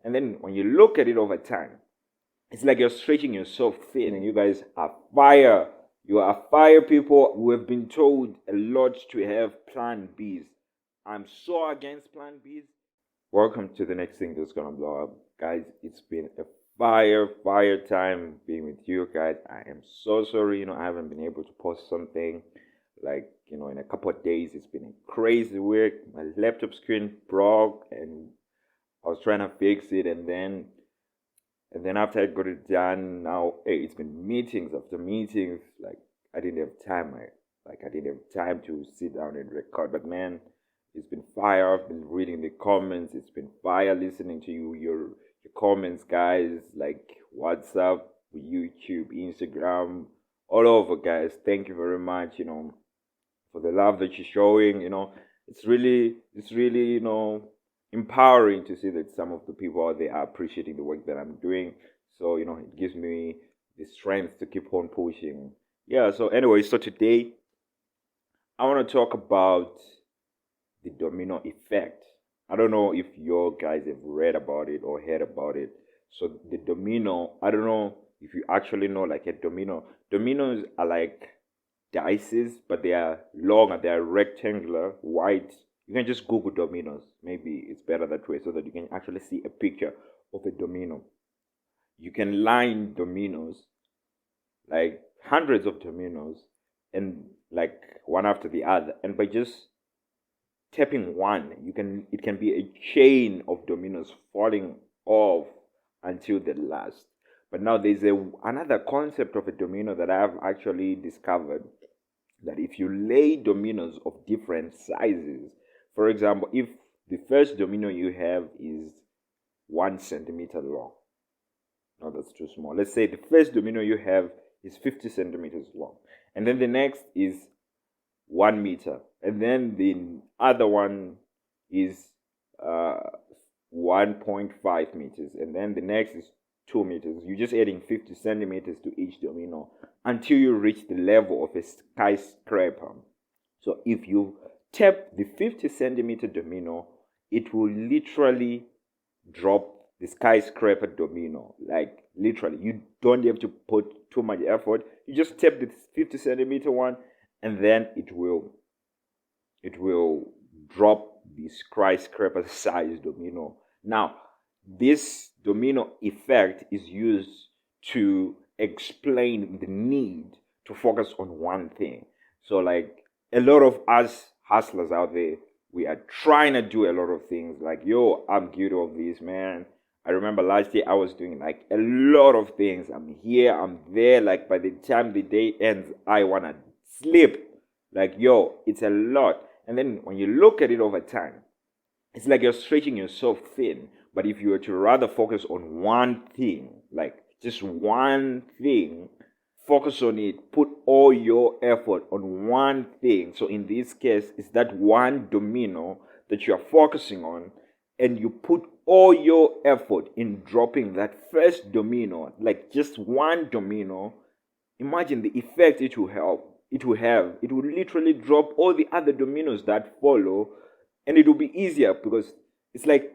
And then when you look at it over time, it's like you're stretching yourself thin, and you guys are fire. You are fire people who have been told a lot to have plan Bs. I'm so against plan Bs. Welcome to the next thing that's gonna blow up. Guys, it's been a fire time being with you guys. I am so sorry, I haven't been able to post something like, in a couple of days. It's been a crazy week. My laptop screen broke and I was trying to fix it, and then after I got it done, now hey, it's been meetings after meetings. Like I didn't have time. I didn't have time to sit down and record. But man, it's been fire. I've been reading the comments. It's been fire listening to your comments, guys. Like WhatsApp, YouTube, Instagram, all over, guys. Thank you very much. For the love that you're showing. It's really empowering to see that some of the people out there are appreciating the work that I'm doing. So, it gives me the strength to keep on pushing. Yeah, so anyway, so today I want to talk about the domino effect. I don't know if you guys have read about it or heard about it. So the domino, I don't know if you actually know like a domino. Dominoes are like dices, but they are long and they are rectangular, white. You can just Google dominoes. Maybe it's better that way so that you can actually see a picture of a domino. You can line dominoes, like hundreds of dominoes, and like one after the other. And by just tapping one, it can be a chain of dominoes falling off until the last. But now there's another concept of a domino that I've actually discovered, that if you lay dominoes of different sizes, for example, if the first domino you have is 1 centimeter long, no, that's too small. Let's say the first domino you have is 50 centimeters long, and then the next is 1 meter, and then the other one is 1.5 meters, and then the next is 2 meters. You're just adding 50 centimeters to each domino until you reach the level of a skyscraper. So if you tap the 50 centimeter domino, it will literally drop the skyscraper domino. Like literally, you don't have to put too much effort. You just tap the 50 centimeter one, and then it will drop the skyscraper size domino. Now, this domino effect is used to explain the need to focus on one thing. So, like a lot of us hustlers out there, we are trying to do a lot of things. Like, yo, I'm guilty of this, man. I remember last year I was doing like a lot of things. I'm here, I'm there. Like, by the time the day ends, I want to sleep. Like, yo, it's a lot. And then when you look at it over time, it's like you're stretching yourself thin. But if you were to rather focus on one thing, like just one thing, focus on it, put all your effort on one thing. So in this case, it's that one domino that you're focusing on, and you put all your effort in dropping that first domino, like just one domino. Imagine the effect it will have. It will literally drop all the other dominoes that follow, and it will be easier because it's like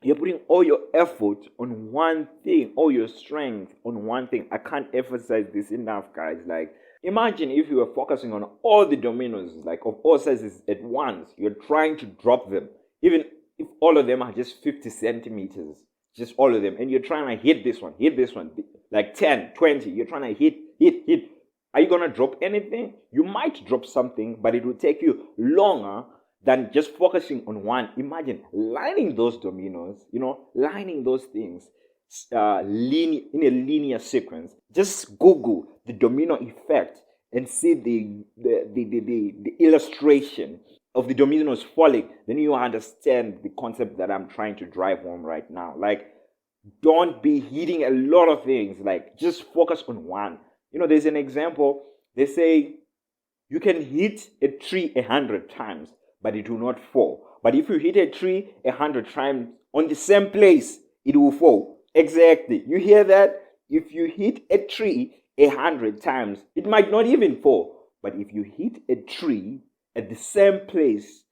you're putting all your effort on one thing, all your strength on one thing. I can't emphasize this enough, guys. Like, imagine if you were focusing on all the dominoes, like of all sizes at once. You're trying to drop them, even if all of them are just 50 centimeters, just all of them, and you're trying to hit this one, like 10, 20. You're trying to hit. Are you gonna drop anything? You might drop something, but it will take you longer than just focusing on one. Imagine lining those dominoes, lining those things in a linear sequence. Just Google the domino effect and see the illustration of the dominoes falling. Then you understand the concept that I'm trying to drive home right now. Like, don't be hitting a lot of things. Like, just focus on one. There's an example. They say you can hit a tree 100 times, but it will not fall. But if you hit a tree 100 times on the same place, it will fall. Exactly. You hear that? If you hit a tree 100 times, it might not even fall. But if you hit a tree at the same place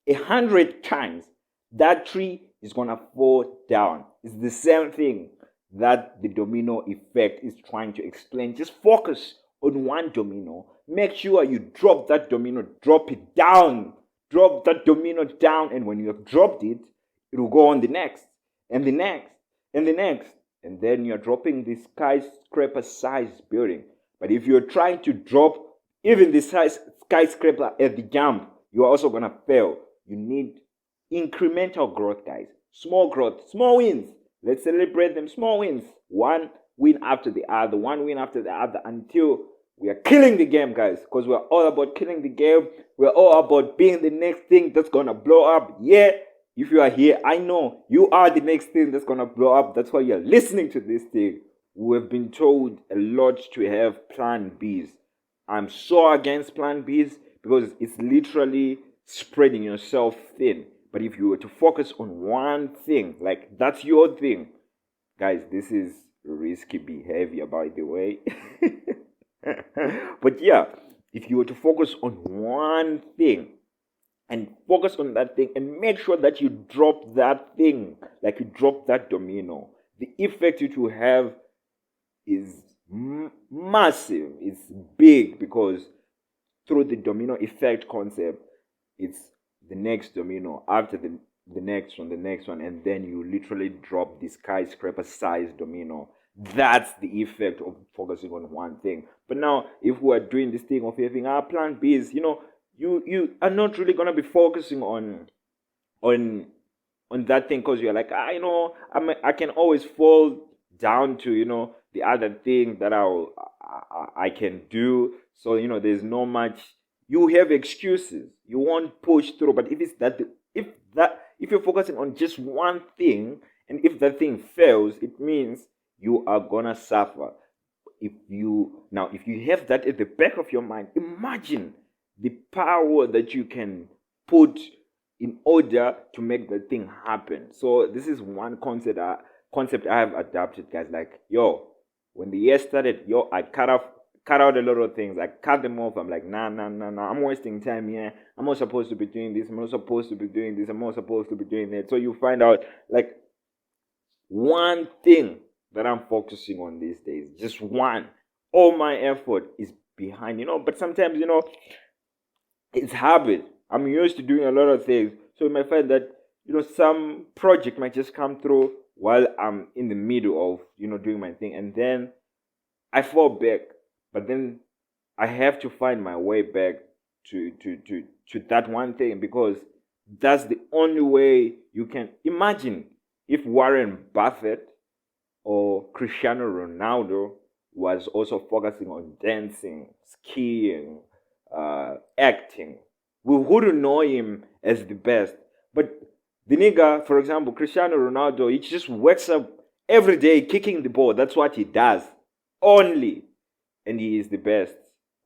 100 times, that tree is gonna fall down. It's the same thing that the domino effect is trying to explain. Just focus on one domino. Make sure you drop that domino, drop it down, drop that domino down, and when you have dropped it, it will go on the next, and the next, and the next, and then you're dropping the skyscraper size building. But if you're trying to drop even the skyscraper at the jump, you're also gonna fail. You need incremental growth, guys. Small growth, small wins. Let's celebrate them. Small wins. One win after the other, one win after the other, until we are killing the game, guys. Because we're all about killing the game. We're all about being the next thing that's gonna blow up. Yeah, if you are here, I know you are the next thing that's gonna blow up. That's why you're listening to this thing. We have been told a lot to have plan Bs. I'm so against plan Bs because it's literally spreading yourself thin. But if you were to focus on one thing, like that's your thing, guys, this is risky behavior, by the way. But yeah, if you were to focus on one thing and focus on that thing and make sure that you drop that thing, like you drop that domino, the effect it will have is massive. It's big because through the domino effect concept, it's the next domino after the next one, and then you literally drop the skyscraper size domino. That's the effect of focusing on one thing. But now, if we are doing this thing of having our plan Bs, you are not really gonna be focusing on that thing because you're like, I can always fall down to the other thing that I can do. So there's no much. You have excuses. You won't push through. But if you're focusing on just one thing, and if that thing fails, it means you are gonna suffer. If you have that at the back of your mind, imagine the power that you can put in order to make the thing happen. So this is one concept I have adapted, guys. Like, when the year started, I cut out a lot of things. I cut them off. I'm like, nah. I'm wasting time here. I'm not supposed to be doing this. I'm not supposed to be doing this. I'm not supposed to be doing that. So you find out, like, one thing that I'm focusing on these days, just one. All my effort is behind, but sometimes, it's habit. I'm used to doing a lot of things. So you might find that, some project might just come through while I'm in the middle of, doing my thing. And then I fall back. But then I have to find my way back to that one thing, because that's the only way you can. Imagine if Warren Buffett or Cristiano Ronaldo was also focusing on dancing, skiing, acting. We wouldn't know him as the best. But the nigga, for example, Cristiano Ronaldo, he just wakes up every day kicking the ball. That's what he does. Only. And he is the best.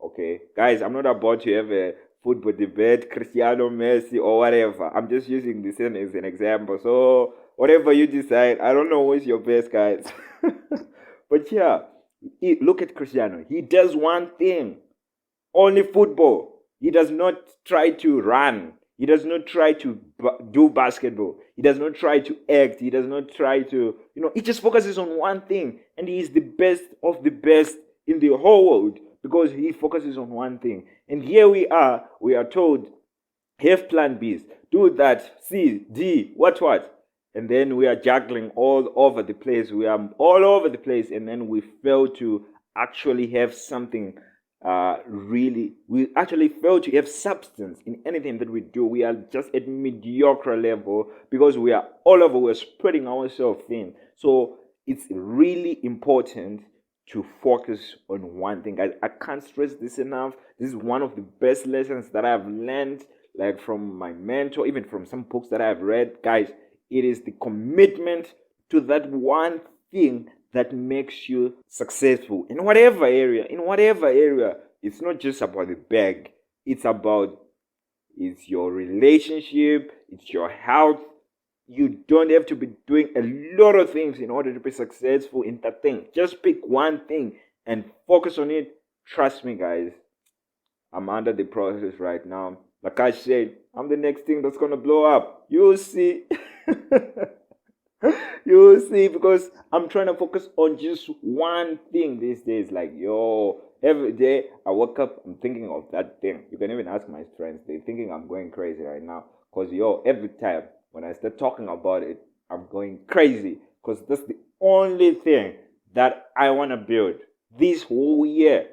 Okay? Guys, I'm not about to have a football debate, Cristiano, Messi, or whatever. I'm just using this as an example. So, whatever you decide, I don't know who's your best, guys. But yeah, look at Cristiano. He does one thing. Only football. He does not try to run. He does not try to do basketball. He does not try to act. He does not try to, he just focuses on one thing. And he is the best of the best in the whole world because he focuses on one thing. And here we are told, have plan Bs, do that, C, D, what, and then we are juggling all over the place. We are all over the place, and then we fail to actually have something we actually fail to have substance in anything that we do. We are just at mediocre level because we are all over, we're spreading ourselves thin. So it's really important to focus on one thing. I can't stress this enough. This is one of the best lessons that I've learned, like from my mentor, even from some books that I've read. Guys, it is the commitment to that one thing that makes you successful in whatever area. It's not just about the bag. It's your relationship, it's your health. You don't have to be doing a lot of things in order to be successful in that thing. Just pick one thing and focus on it. Trust me, guys. I'm under the process right now. Like I said, I'm the next thing that's gonna blow up. You'll see. You'll see, because I'm trying to focus on just one thing these days. Like, yo, every day I wake up, I'm thinking of that thing. You can even ask my friends, they're thinking I'm going crazy right now. Because, yo, every time when I start talking about it, I'm going crazy. Because that's the only thing that I want to build this whole year,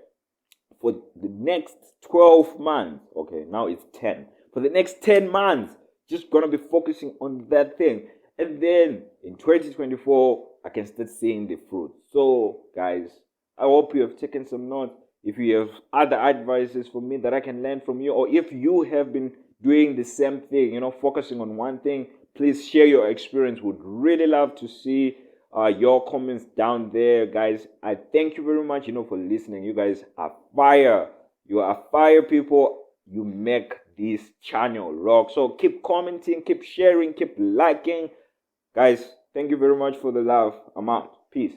for the next 12 months. Okay, now it's 10. For the next 10 months, just gonna be focusing on that thing. And then in 2024, I can start seeing the fruit. So, guys, I hope you have taken some notes. If you have other advices for me that I can learn from you, or if you have been doing the same thing, focusing on one thing, please share your experience. Would really love to see your comments down there, guys. I thank you very much, for listening. You guys are fire. You are fire people. You make this channel rock. So keep commenting, keep sharing, keep liking. Guys, thank you very much for the love. I'm out. Peace.